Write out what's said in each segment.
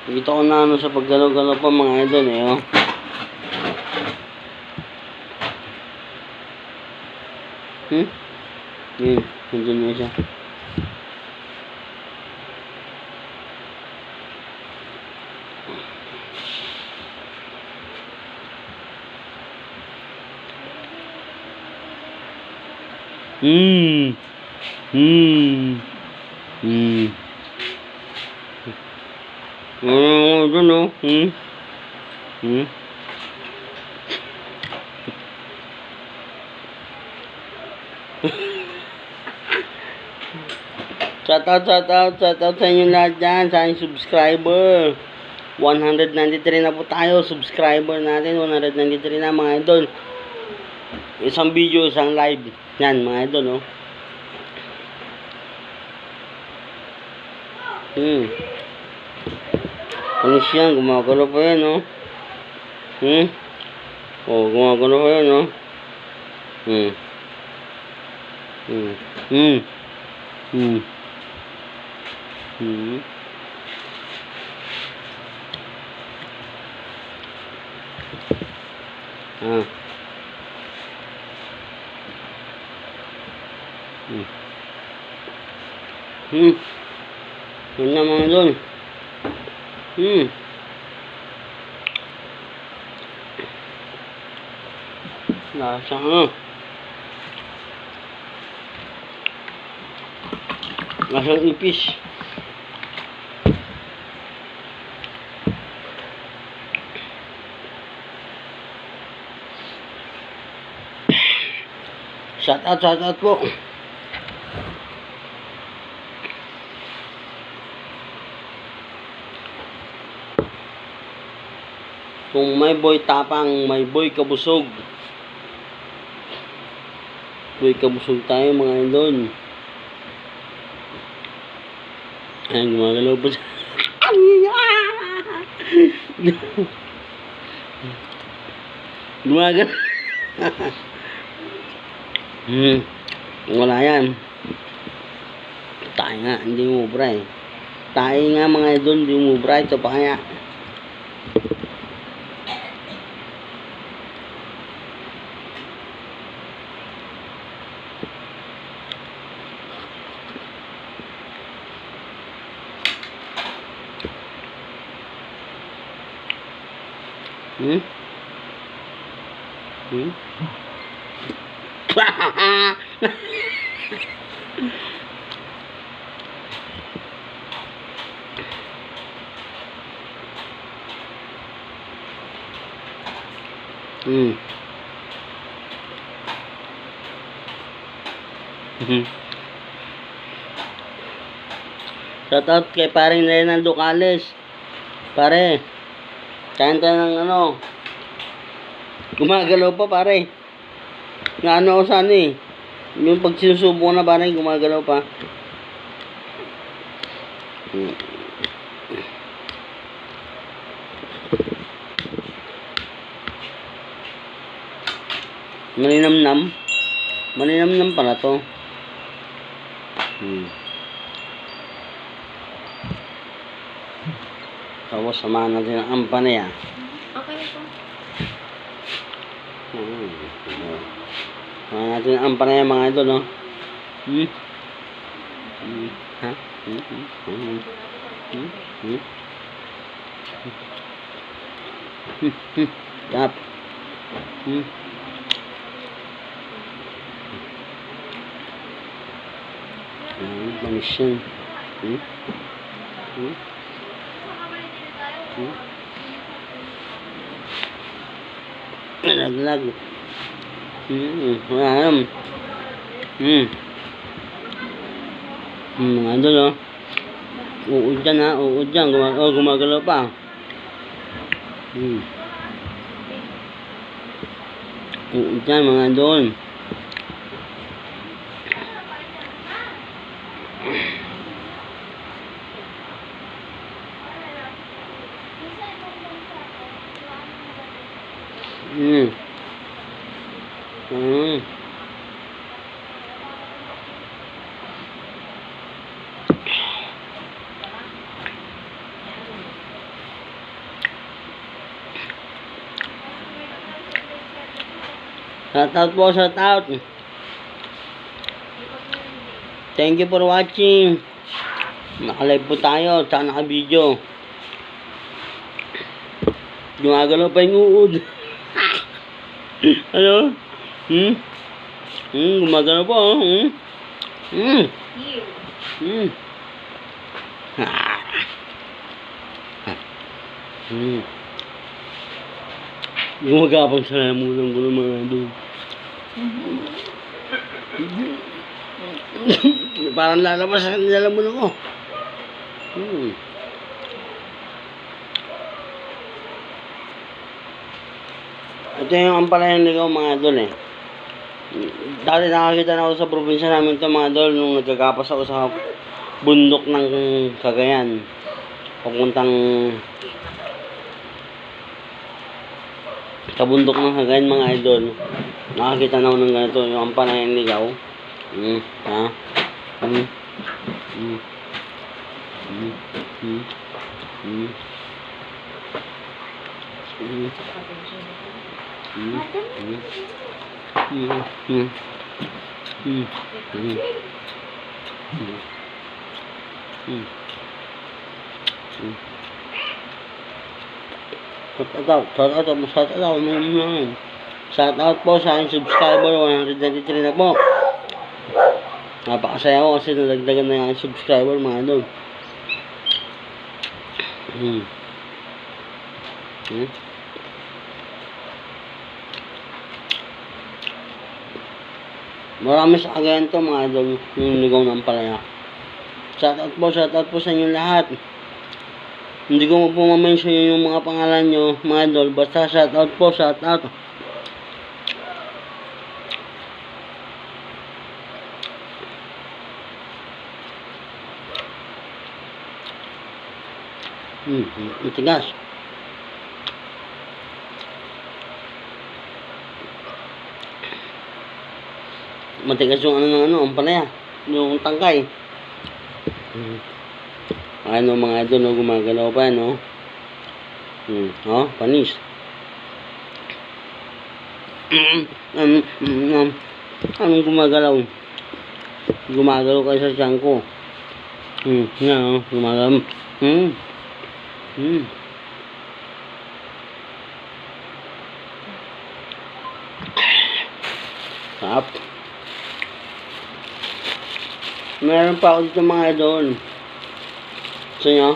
Dito ko na ano sa paggalaw-galaw pa mga idol eh, oh. Nandun na siya. Dun oh. Shout out sa inyo lahat dyan, sa aking subscriber. 193 na po tayo, subscriber natin, 193 na mga idol. Isang video, isang live. Yan mga idol, oh. Panis yan, gumagano pa yan, oh. Oh, gumagano pa yan, oh. Yun na mga idol. Lasa lasang ipis. Shout out po. Kung may boy tapang, may boy kabusog. Boy kabusog tayo mga idol. Ay, gumagalaw pa siya. Gumagalaw. Wala yan. Tayo nga, hindi umubra eh. Tayo nga mga idol, hindi umubra. Ito pa kaya. Shout out kay paring Renaldo Cales. Pare, kain tayo ng ano. Gumagalaw pa pare. Nga ano ako sana eh. Yung pag sinusubo na pare, gumagalaw pa. Maninamnam. Maninamnam pala to. Tapos samahan natin ang ampanaya. Okay po. Samahan natin ang ampanaya mga idol, no? Ha? Tap. Manis yan. Nalaglag. Mga idol, oh. Uod dyan, ha. Uod dyan. Gumagalaw pa. Uod dyan, mga idol. Shout out po, shout out. Thank you for watching. Naka-live po tayo, tsaka naka-video. Gumagalaw pa yung uod. Ano? Gumagalaw pa, oh. Gumagapang sa lamunan ko ng mga doon. Parang lalabas sa lalamunan ko. Ito yung ampalayan ligaw mga idol eh. Dati nakakita na ako sa probinsya namin ito mga idol nung nagkakapas ako sa bundok ng Cagayan. Papuntang sa bundok ng Cagayan mga idol. Nakakita na ako ng ganito yung ampalayan ligaw. Shout out po sa aking subscriber, 193 na po. Napakasaya ko kasi nadagdagan na yung subscriber mga idol. Marami sa Cagayan to mga idol, yung ligaw ng palaya. Shout out po sa inyo lahat. Hindi ko po ma-mention yung mga pangalan nyo mga idol, basta shout out po, shout out. Itigas. Matigas yung ang palaya, yung tangkay. Ano mga idol, no, gumagalaw pa, no? Panis. Anong gumagalaw? Gumagalaw kayo sa tiyan ko. Gumagalaw. Sarap. Meron pa ako dito mga idol. Gusto nyo?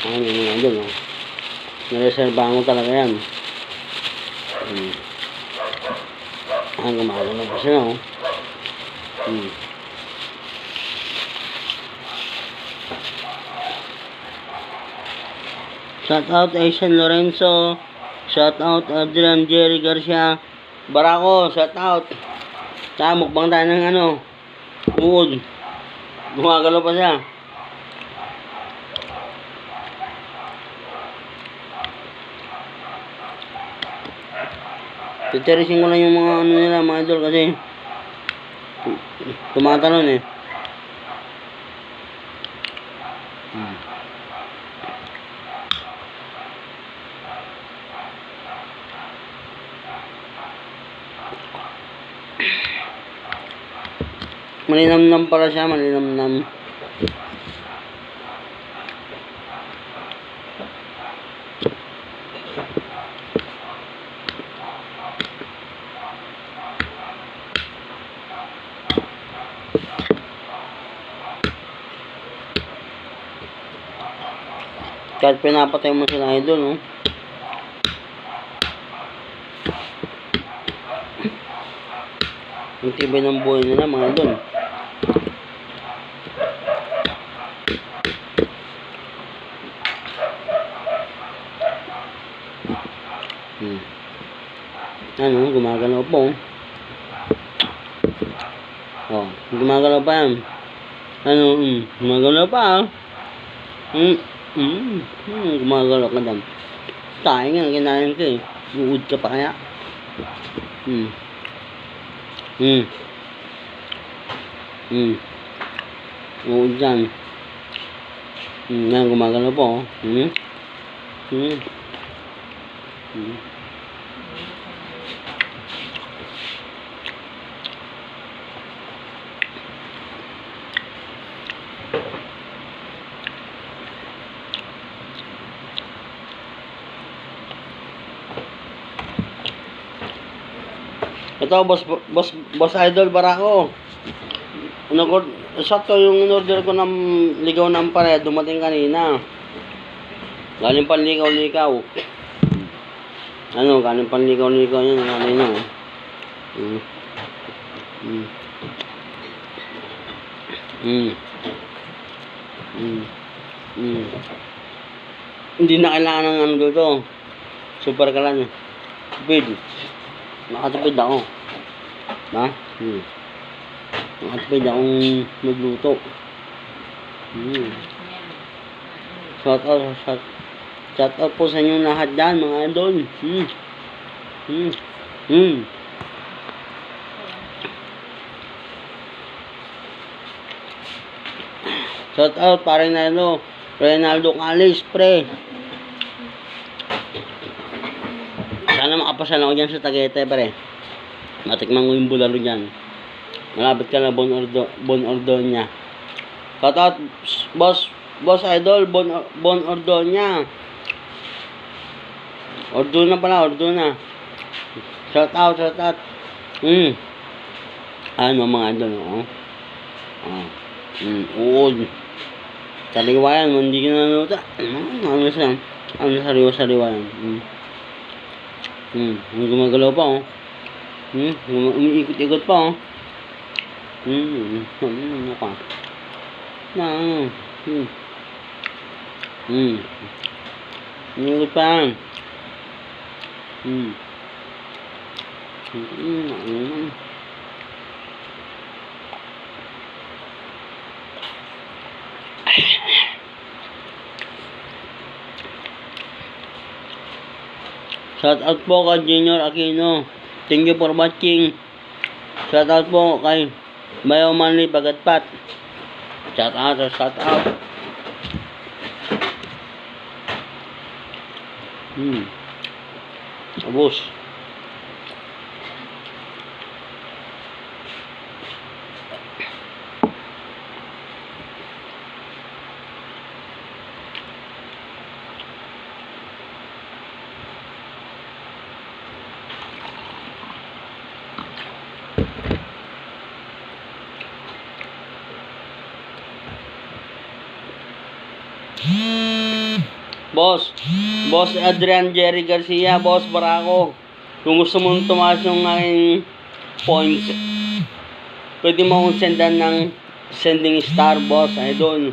Yung mga idol, no? Nareservahan ko talaga yan. Gumagalaw pa sila, no? Shout out Asian Lorenzo. Shout out Adrian Jerry Garcia. Barako, shout out. Mukbang tayo ng uod. Gumagalaw pa siya. Titirisin ko lang yung mga nila mga idol kasi tumatalon eh. Malinamnam pala siya, malinamnam. Kahit pinapatay mo sila idol, no? Ang tibay ng buhay nila mga idol. Gumagalaw po. Gumagalaw pa yan. Gumagalaw pa. Gumagalaw ka dam. Tayo nga, kinain ka eh. Uud ka pa kaya. Uud dyan. Yan, gumagalaw po. Ito, boss idol Barako. Sakto yung in-order ko ng ligaw ng pare, dumating kanina. Galing panlikaw-likaw. Galing panlikaw-likaw yun, kanina. Hindi na kailangan ng ano dito. Super ka lang. Tipid. Nakatipid ako. Ha? Nakatipid akong magluto. Shout out po sa inyong lahat dyan, mga idol. Shout out parang Reynaldo Calis, pre. Sana makapasal ako dyan sa Tagaytay, pre. Matikman ko yung bulalo dyan. Malapit ka na Bon Ordonia. Shout out, boss idol, Bon Ordonia. Orduna pala. Shout out. Ano mga idol, uod. Sariwayan, hindi ka nanuta. Ano sariwayan. Gumagalaw pa, umiikot-ikot pa, ano ka? Umiikot pa. Shout out po kay Junior Aquino. Thank you for watching. Shout out po kay Bayo Manly Bagatpat. Shout out. Abos. Boss Adrian Jerry Garcia, Boss Barako. Kung gusto mong tumaas yung aking points, pwede mo akong sendan ng sending star, boss idol.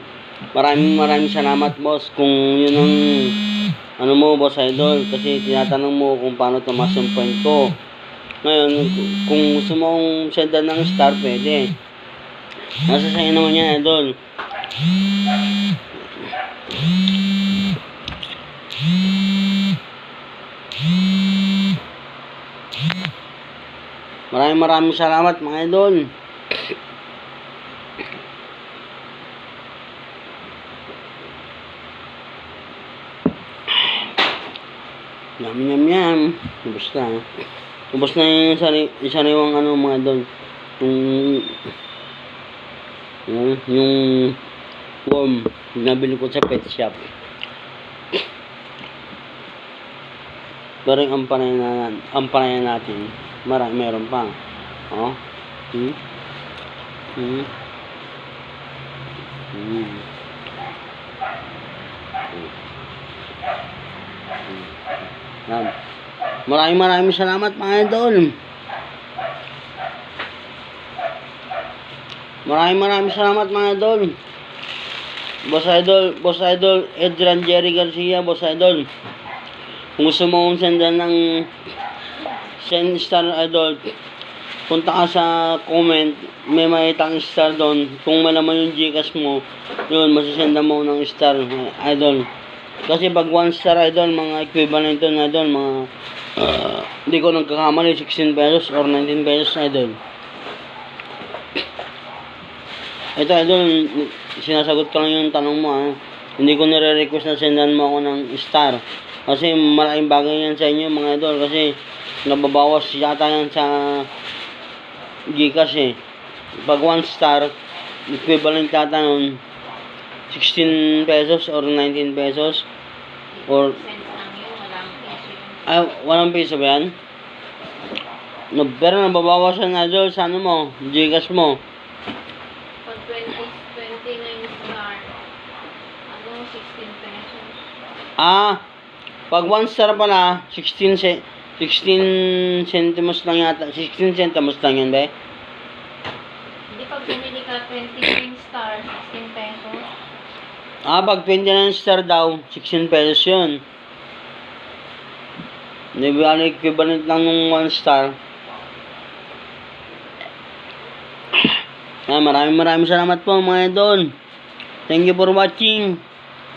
Maraming salamat, boss, kung yun ang boss idol, kasi tinatanong mo kung paano tumaas yung point ko. Ngayon, kung gusto mo akong sendan ng star, pwede. Nasa sa'yo naman yan, idol. Maraming salamat, mga idol. Yum. Ubus na yung sariwang mga idol. Yung worm nabili ko sa pet shop. Pero yung ampanayan natin, meron pa. Maraming salamat, mga idol. Maraming salamat, mga idol. Boss idol Adrian Jerry Garcia, boss idol. Kung gusto mo kong sendan ng send star, idol, punta ka sa comment, may makitang star doon. Kung malaman yung Gcash mo, yun, masisenda mo ng star, idol. Kasi pag 1 star, idol, mga equivalent yun, idol, mga hindi ko nagkakamali, 16 pesos or 19 pesos, idol. Ito, idol, sinasagot ko lang yung tanong mo, Hindi ko nire-request na sendan mo ako ng star. Kasi malaking bagay yan sa inyo, mga idol. Kasi nababawas yata yan sa Gcash, Pag 1 star, equivalent yata nun 16 pesos or 19 pesos. Or walang piso ba yan? No, pero nababawasan na doon sa ano mo, Gcash mo. Pag 29 star, 16 pesos. Pag 1 star pala, 16 centimos lang yata. 16 centimos lang yun, be. Hindi, pag bumili ka 29 star, 16 pesos. Pag 29 star daw, 16 pesos yun. Di ba, equivalent lang nung 1 star. Maraming salamat po mga idol. Thank you for watching.